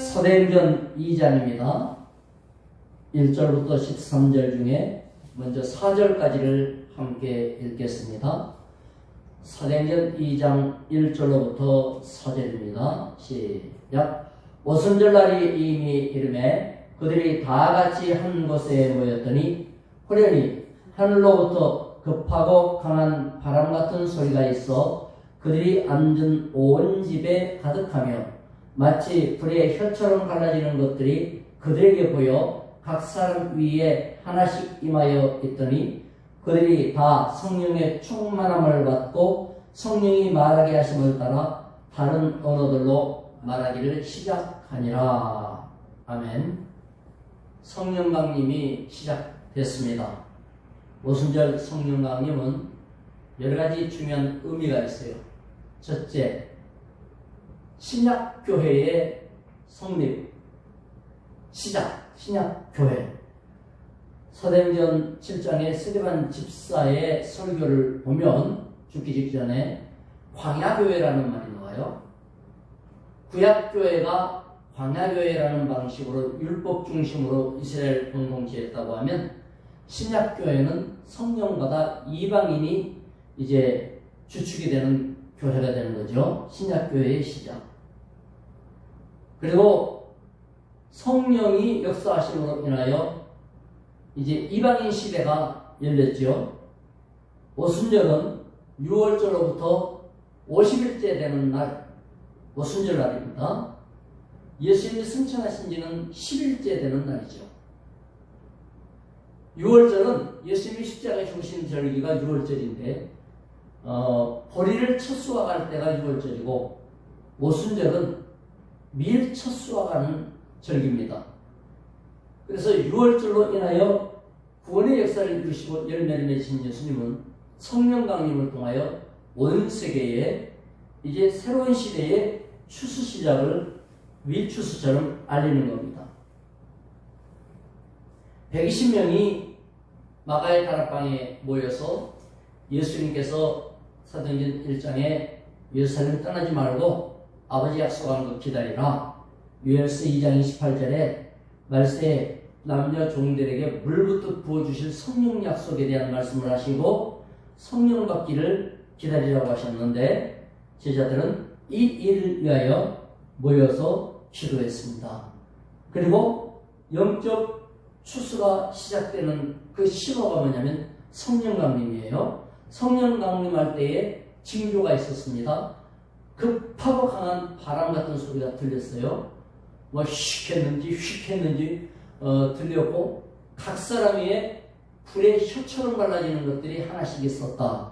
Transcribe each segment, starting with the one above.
사도행전 2장입니다. 1절부터 13절 중에 먼저 4절까지를 함께 읽겠습니다. 사도행전 2장 1절로부터 4절입니다. 시작. 오순절날이 이미 이르매 그들이 다 같이 한 곳에 모였더니 호련히 하늘로부터 급하고 강한 바람 같은 소리가 있어 그들이 앉은 온 집에 가득하며 마치 불의 혀처럼 갈라지는 것들이 그들에게 보여 각 사람 위에 하나씩 임하여 있더니 그들이 다 성령의 충만함을 받고 성령이 말하게 하심을 따라 다른 언어들로 말하기를 시작하니라. 아멘. 성령 강림이 시작됐습니다. 오순절 성령 강림은 여러 가지 중요한 의미가 있어요. 첫째, 신약교회의 성립, 시작, 신약교회. 사도행전 7장의 스데반 집사의 설교를 보면 죽기 직전에 광야교회라는 말이 나와요. 구약교회가 광야교회라는 방식으로 율법 중심으로 이스라엘 공동체였다고 하면 신약교회는 성령받아 이방인이 이제 주축이 되는 교회가 되는 거죠. 신약교회의 시작. 그리고 성령이 역사하심으로 인하여 이제 이방인 시대가 열렸죠. 오순절은 6월절로부터 50일째 되는 날, 오순절 날입니다. 예수님이 승천하신 지는 10일째 되는 날이죠. 6월절은 예수님이 십자가에 죽으신 절기가 6월절인데 보리를 첫 수확할 때가 6월절이고 오순절은 밀 첫 수확하는 절기입니다. 그래서 6월절로 인하여 구원의 역사를 이루시고 열매를 맺으신 예수님은 성령 강림을 통하여 온 세계에 이제 새로운 시대의 추수 시작을 밀추수처럼 알리는 겁니다. 120명이 마가의 다락방에 모여서 예수님께서 사도행전 1장에 예루살렘 떠나지 말고 아버지 약속한 것 기다리라. 요엘서 2장 28절에 말세에 남녀 종들에게 물부터 부어주실 성령 약속에 대한 말씀을 하시고 성령 받기를 기다리라고 하셨는데 제자들은 이 일을 위하여 모여서 기도했습니다. 그리고 영적 추수가 시작되는 그 신호가 뭐냐면 성령 강림이에요. 성령 강림할 때에 징조가 있었습니다. 급하고 강한 바람 같은 소리가 들렸어요. 뭐 휙 했는지 들렸고 각 사람 위에 불의 혀처럼 갈라지는 것들이 하나씩 있었다.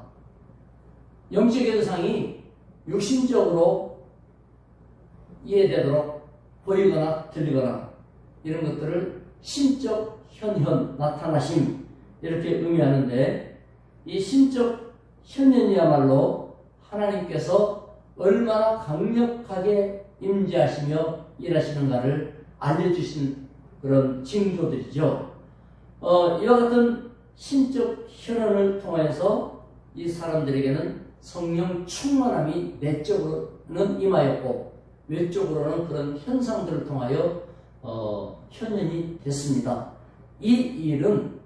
영적 현상이 육신적으로 이해되도록 보이거나 들리거나 이런 것들을 신적 현현, 나타나심 이렇게 의미하는데 이 신적 현현이야말로 하나님께서 얼마나 강력하게 임재하시며 일하시는가를 알려주신 그런 징조들이죠. 이와 같은 신적 현현을 통해서 이 사람들에게는 성령 충만함이 내적으로는 임하였고 외적으로는 그런 현상들을 통하여 현현이 됐습니다. 이 일은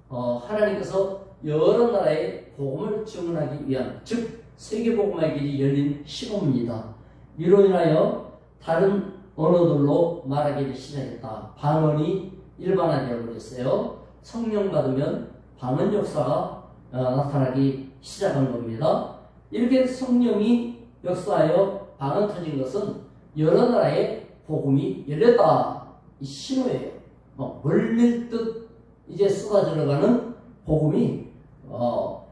하나님께서 여러 나라의 복음을 증언하기 위한 즉 세계복음의 길이 열린 시범입니다. 이로 인하여 다른 언어들로 말하기를 시작했다. 방언이 일반화되어 버렸어요. 성령 받으면 방언 역사가 나타나기 시작한 겁니다. 이렇게 성령이 역사하여 방언 터진 것은 여러 나라의 복음이 열렸다. 이 신호예요. 멀밀 듯 이제 쏟아져 들어가는 복음이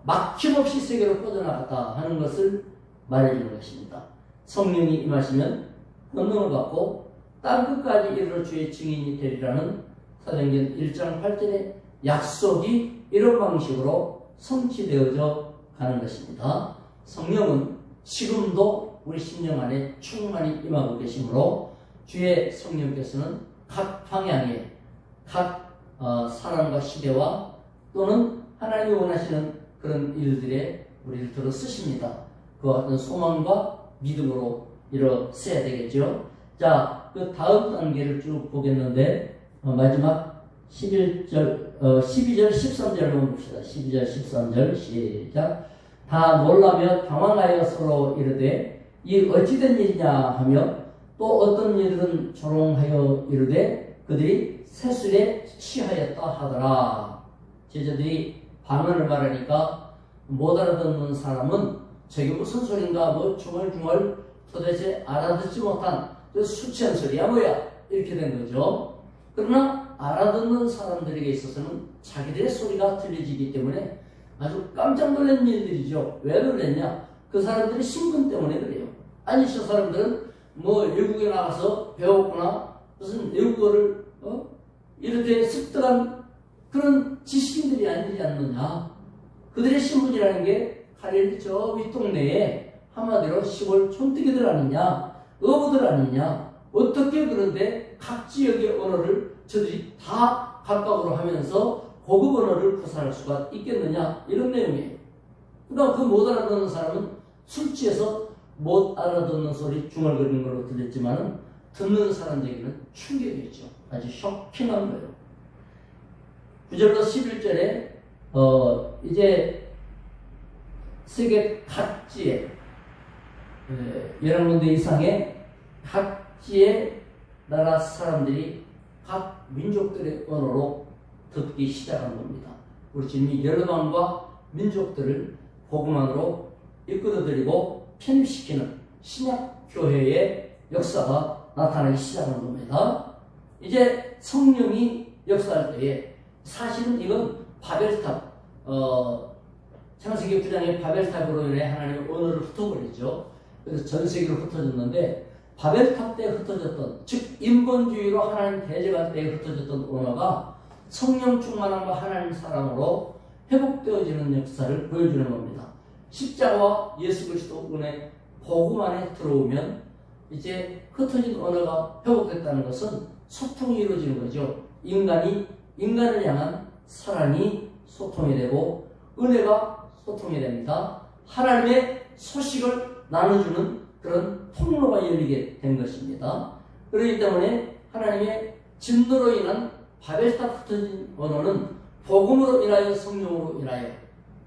막힘없이 세계로 뻗어나갔다 하는 것을 말해주는 것입니다. 성령이 임하시면 권능을 받고 땅끝까지 이르러 주의 증인이 되리라는 사도행전 1장 8절의 약속이 이런 방식으로 성취되어져 가는 것입니다. 성령은 지금도 우리 심령 안에 충만히 임하고 계시므로 주의 성령께서는 각 방향에 각 사람과 시대와 또는 하나님이 원하시는 그런 일들에 우리를 들어 쓰십니다. 그와 같은 소망과 믿음으로 일어서야 되겠죠. 자, 그 다음 단계를 쭉 보겠는데, 마지막 12절, 13절만 봅시다. 12절, 13절, 시작. 다 놀라며 당황하여 서로 이르되, 이 어찌된 일이냐 하며, 또 어떤 일은 조롱하여 이르되, 그들이 세술에 취하였다 하더라. 제자들이 반언을 말하니까 못 알아듣는 사람은 저게 무슨 소린가, 뭐 중얼중얼 도대체 알아듣지 못한 술 취한 소리야 뭐야, 이렇게 된 거죠. 그러나 알아듣는 사람들에게 있어서는 자기들의 소리가 들려지기 때문에 아주 깜짝 놀란 일들이죠. 왜 놀랐냐? 그 사람들이 신분 때문에 그래요. 아니, 저 사람들은 뭐 외국에 나가서 배웠구나, 무슨 외국어를 이렇게 습득한 그런 지식인들이 아니지 않느냐. 그들의 신분이라는 게 갈릴리 저 윗동네에 한마디로 시골 촌뜨기들 아니냐, 어부들 아니냐. 어떻게 그런데 각 지역의 언어를 저들이 다 각각으로 하면서 고급 언어를 구사할 수가 있겠느냐, 이런 내용이에요. 그러니까 그 못 알아듣는 사람은 술 취해서 못 알아듣는 소리 중얼거리는 걸로 들렸지만은 듣는 사람들에게는 충격이었죠. 아주 쇼킹한 거예요. 9절로 11절에 이제 세계 각지에 11군데 이상의 각지의 나라 사람들이 각 민족들의 언어로 듣기 시작한 겁니다. 우리 주님이 여러 방과 민족들을 복음 안으로 이끌어들이고 편입시키는 신약 교회의 역사가 나타나기 시작한 겁니다. 이제 성령이 역사할 때에 사실은 이건 바벨탑, 창세기 9장의 바벨탑으로 인해 하나님의 언어를 흩어버렸죠. 그래서 전 세계로 흩어졌는데, 바벨탑 때 흩어졌던, 즉 인본주의로 하나님 대적할 때 흩어졌던 언어가 성령 충만함과 하나님 사랑으로 회복되어지는 역사를 보여주는 겁니다. 십자가와 예수 그리스도 은혜 복음 안에 들어오면 이제 흩어진 언어가 회복됐다는 것은 소통이 이루어지는 거죠. 인간을 향한 사랑이 소통이 되고 은혜가 소통이 됩니다. 하나님의 소식을 나눠주는 그런 통로가 열리게 된 것입니다. 그렇기 때문에 하나님의 진노로 인한 바벨탑 흩어진 언어는 복음으로 인하여 성령으로 인하여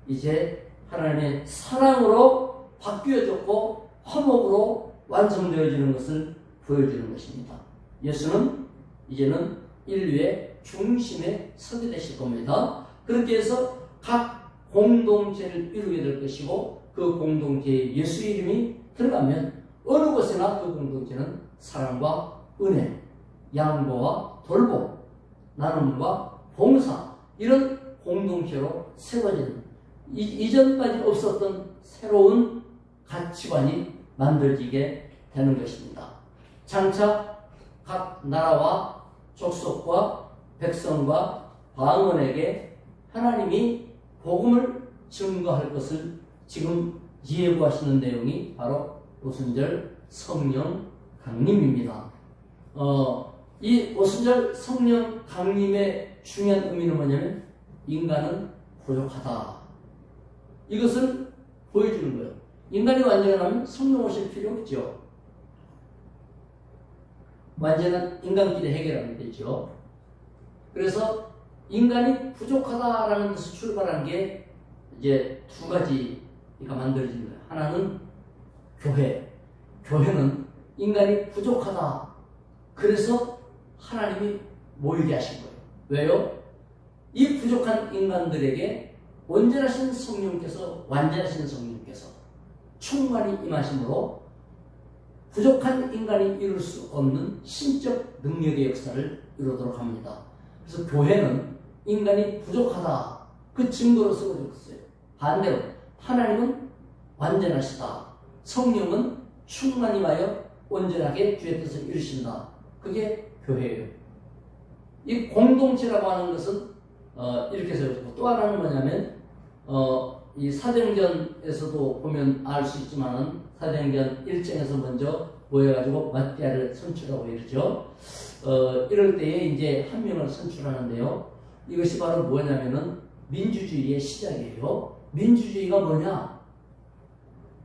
이제 하나님의 사랑으로 바뀌어졌고 화목으로 완성되어지는 것을 보여주는 것입니다. 예수는 이제는 인류의 중심에 서게 되실 겁니다. 그렇게 해서 각 공동체를 이루게 될 것이고, 그 공동체에 예수 이름이 들어가면 어느 곳에나 그 공동체는 사랑과 은혜, 양보와 돌봄, 나눔과 봉사, 이런 공동체로 세워지는, 이전까지 없었던 새로운 가치관이 만들어지게 되는 것입니다. 장차 각 나라와 족속과 백성과 방언에게 하나님이 복음을 증거할 것을 지금 예고하시는 내용이 바로 오순절 성령 강림입니다. 이 오순절 성령 강림의 중요한 의미는 뭐냐면 인간은 부족하다, 이것을 보여주는 거예요. 인간이 완전하면 성령 오실 필요 없죠. 완전한 인간끼리 해결하면 되죠. 그래서 인간이 부족하다라는 데서 출발한 게 이제 두 가지가 만들어진 거예요. 하나는 교회. 교회는 인간이 부족하다, 그래서 하나님이 모이게 하신 거예요. 왜요? 이 부족한 인간들에게 온전하신 성령께서, 완전하신 성령께서 충만히 임하심으로 부족한 인간이 이룰 수 없는 신적 능력의 역사를 이루도록 합니다. 그래서 교회는 인간이 부족하다, 그 증거로 쓰여졌어요. 반대로 하나님은 완전하시다, 성령은 충만히 임하여 온전하게 주의 뜻을 이루신다. 그게 교회예요. 이 공동체라고 하는 것은 이렇게 써있고, 또 하나는 뭐냐면 이 사도행전에서도 보면 알 수 있지만은 사도행전 1장에서 먼저 모여가지고 마띠아를 선출하고 이러죠. 이럴 때에 이제 한 명을 선출하는데요. 이것이 바로 뭐냐면은 민주주의의 시작이에요. 민주주의가 뭐냐?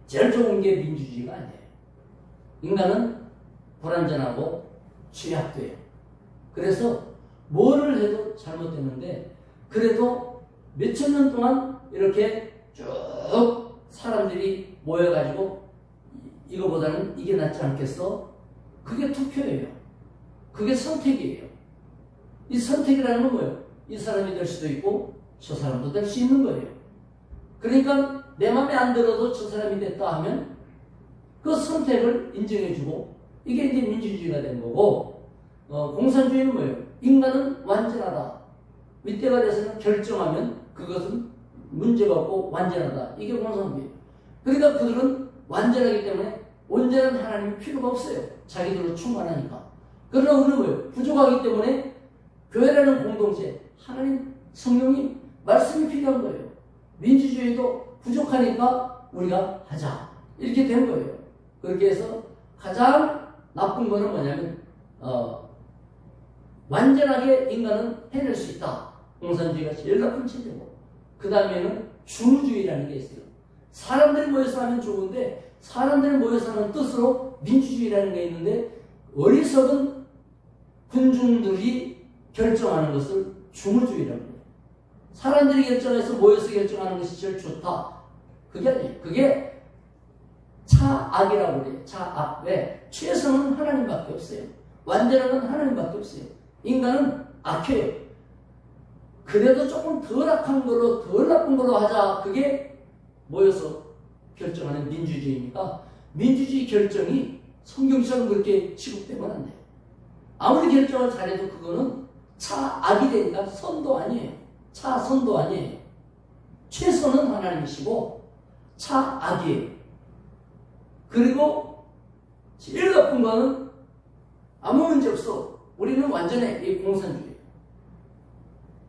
제일 좋은 게 민주주의가 아니에요. 인간은 불완전하고 죄악돼요. 그래서 뭐를 해도 잘못되는데 그래도 몇천 년 동안 이렇게 쭉 사람들이 모여가지고 이거보다는 이게 낫지 않겠어? 그게 투표예요. 그게 선택이에요. 이 선택이라는 건 뭐예요? 이 사람이 될 수도 있고 저 사람도 될 수 있는 거예요. 그러니까 내 마음에 안 들어도 저 사람이 됐다 하면 그 선택을 인정해주고 이게 이제 민주주의가 된 거고 공산주의는 뭐예요? 인간은 완전하다. 윗대가 돼서는 결정하면 그것은 문제가 없고 완전하다. 이게 공산주의예요. 그러니까 그들은 완전하기 때문에 온전한 하나님이 필요가 없어요. 자기들로 충만하니까. 그러나 우리는 뭐예요? 부족하기 때문에 교회라는 공동체, 하나님, 성령님, 말씀이 필요한 거예요. 민주주의도 부족하니까 우리가 하자. 이렇게 된 거예요. 그렇게 해서 가장 나쁜 거는 뭐냐면 완전하게 인간은 해낼 수 있다. 공산주의가 제일 나쁜 체제고 그 다음에는 중주의라는 게 있어요. 사람들이 모여서 하면 좋은데 사람들이 모여서 하는 뜻으로 민주주의라는 게 있는데 어리석은 군중들이 결정하는 것을 중주의라고 해요. 사람들이 결정해서 모여서 결정하는 것이 제일 좋다. 그게 아니에요. 그게 차악이라고 그래요. 차악. 왜? 최선은 하나님밖에 없어요. 완전한 건 하나님밖에 없어요. 인간은 악해요. 그래도 조금 덜 악한 걸로, 덜 나쁜 걸로 하자. 그게 모여서 결정하는 민주주의니까 민주주의 결정이 성경처럼 그렇게 취급되면 안 돼요. 아무리 결정을 잘해도 그거는 차악이 되니까 선도 아니에요. 차선도 아니에요. 최선은 하나님이시고 차악이에요. 그리고 제일 나쁜 거는 아무 문제 없어. 우리는 완전해. 이 공산주의.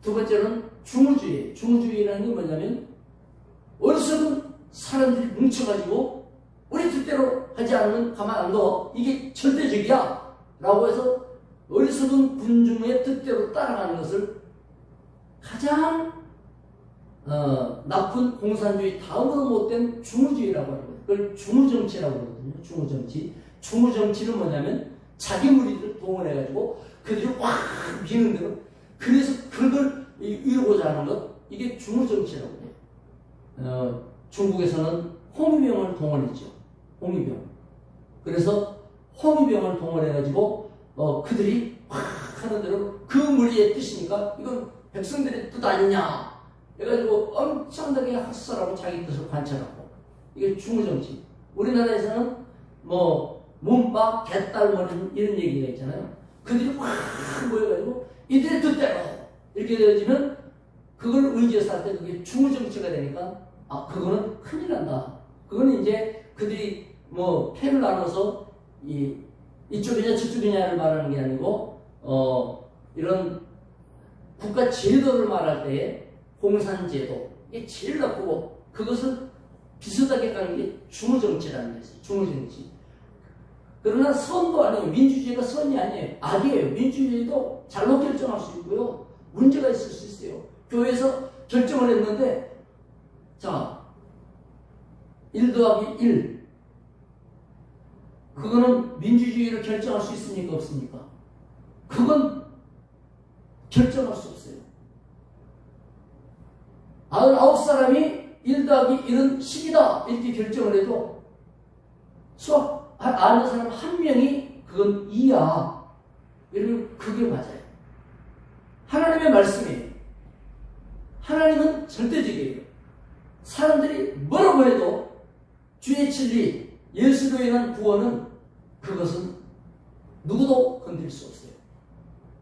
두 번째는 중우주의. 중우주의라는 게 뭐냐면 어리석은 사람들이 뭉쳐가지고 우리 뜻대로 하지 않으면 가만 안 둬. 이게 절대적이야. 라고 해서 어리석은 군중의 뜻대로 따라가는 것을 가장 나쁜 공산주의 다음으로 못된 중우주의라고 하는 거예요. 그걸 중우정치라고 그러거든요. 중우정치. 중우정치는 뭐냐면 자기 무리들을 동원해가지고 그들이 확 미는 대로 그래서 그걸 이루고자 하는 것 이게 중우정치라고 해요. 중국에서는 홍위병을 동원했죠. 홍위병. 그래서 홍위병을 동원해가지고 그들이 확 하는 대로 그 무리의 뜻이니까 이건 백성들의 뜻 아니냐 해가지고 엄청나게 헛설하고 자기 뜻을 관철하고 이게 중우정치. 우리나라에서는 뭐 문바, 개딸 뭐 이런 얘기가 있잖아요. 그들이 확 모여가지고 이들의 뜻대로 이렇게 되어지면 그걸 의지해서 할 때 그게 중우정치가 되니까 그거는 큰일 난다. 그거는 이제 그들이 뭐 패를 나눠서 이쪽이냐 저쪽이냐를 말하는 게 아니고 이런 국가 제도를 말할 때에 공산제도 이게 제일 나쁘고 그것을 비슷하게 가는 게 중우정치라는 게 있어요. 중우정치. 그러나 선도 아니에요. 민주주의가 선이 아니에요. 악이에요. 민주주의도 잘못 결정할 수 있고요. 문제가 있을 수 있어요. 교회에서 결정을 했는데 자 1 더하기 1 그거는 민주주의를 결정할 수 있습니까? 없습니까? 그건 결정할 수 없어요. 99사람이 1 더하기 1은 10이다 이렇게 결정을 해도 수학 아는 사람 한 명이 그건 2야. 이러면 그게 맞아요. 하나님의 말씀이에요. 하나님은 절대적이에요. 사람들이 뭐라고 해도 주의 진리, 예수로 인한 구원은 그것은 누구도 건드릴 수 없어요.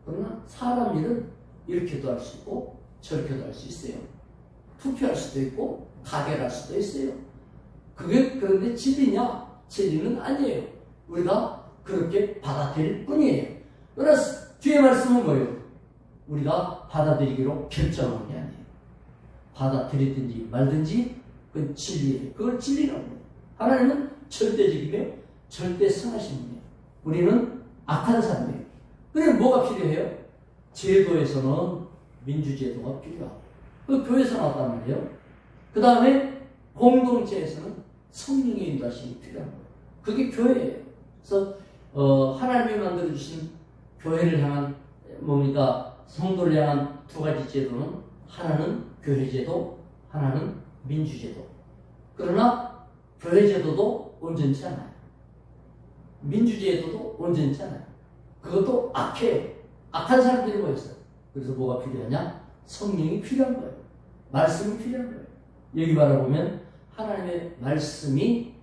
그러나 사람 일은 이렇게도 할 수 있고 저렇게도 할 수 있어요. 투표할 수도 있고 가결할 수도 있어요. 그게 그런데 진리냐? 진리는 아니에요. 우리가 그렇게 받아들일 뿐이에요. 그러나 뒤에 말씀은 뭐예요? 우리가 받아들이기로 결정한 게 아니에요. 받아들이든지 말든지 그건 진리예요. 그걸 진리라고 해요. 하나님은 절대적이며 절대 선하신 분이에요. 우리는 악한 사람이에요. 그래 뭐가 필요해요? 제도에서는 민주제도가 필요하고 그 교회에서 나왔단 말이에요. 그 다음에 공동체에서는 성령의 인도하심이 필요한 거예요. 그게 교회예요. 그래서 하나님이 만들어주신 교회를 향한 뭡니까? 성도를 향한 두 가지 제도는 하나는 교회제도, 하나는 민주제도. 그러나 교회제도도 온전치 않아요. 민주제도도 온전치 않아요. 그것도 악해요. 악한 사람들이 모였어요. 그래서 뭐가 필요하냐? 성령이 필요한 거예요. 말씀이 필요한 거예요. 여기 바라보면 하나님의 말씀이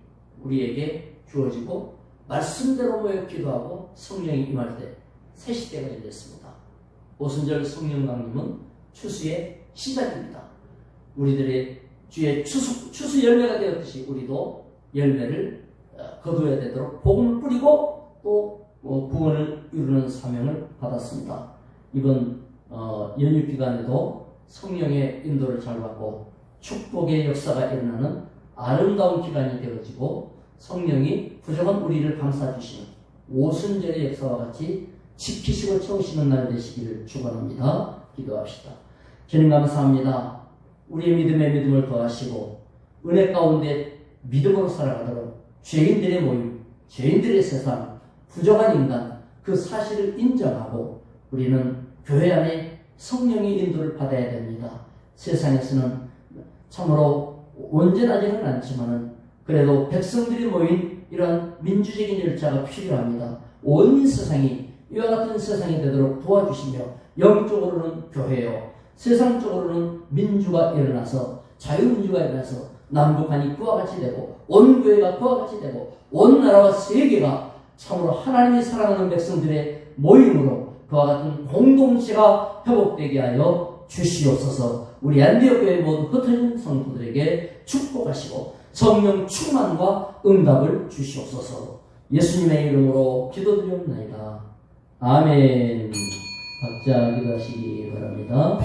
우리에게 주어지고 말씀대로 모여 기도하고 성령이 임할 때 새 시대가 열렸습니다. 오순절 성령 강림은 추수의 시작입니다. 우리들의 주의 추수 열매가 되었듯이 우리도 열매를 거두어야 되도록 복음을 뿌리고 또 구원을 이루는 사명을 받았습니다. 이번 연휴 기간에도 성령의 인도를 잘 받고 축복의 역사가 일어나는 아름다운 기간이 되어지고 성령이 부족한 우리를 감싸주시는 오순절의 역사와 같이 지키시고 채우시는 날 되시기를 축원합니다. 기도합시다. 주님 감사합니다. 우리의 믿음에 믿음을 더하시고 은혜 가운데 믿음으로 살아가도록 죄인들의 모임, 죄인들의 세상, 부족한 인간 그 사실을 인정하고 우리는 교회 안에 성령의 인도를 받아야 됩니다. 세상에서는 참으로 온전하지는 않지만은 그래도 백성들이 모인 이런 민주적인 열차가 필요합니다. 온 세상이 이와 같은 세상이 되도록 도와주시며 영적으로는 교회요, 세상적으로는 민주가 일어나서 자유민주가 일어나서 남북한이 그와 같이 되고 온 교회가 그와 같이 되고 온 나라와 세계가 참으로 하나님이 사랑하는 백성들의 모임으로 그와 같은 공동체가 회복되게 하여 주시옵소서. 우리 안디옥 교회 모든 흩어진 성도들에게 축복하시고 성령 충만과 응답을 주시옵소서. 예수님의 이름으로 기도드리옵나이다. 아멘. 각자 기도하시기 바랍니다.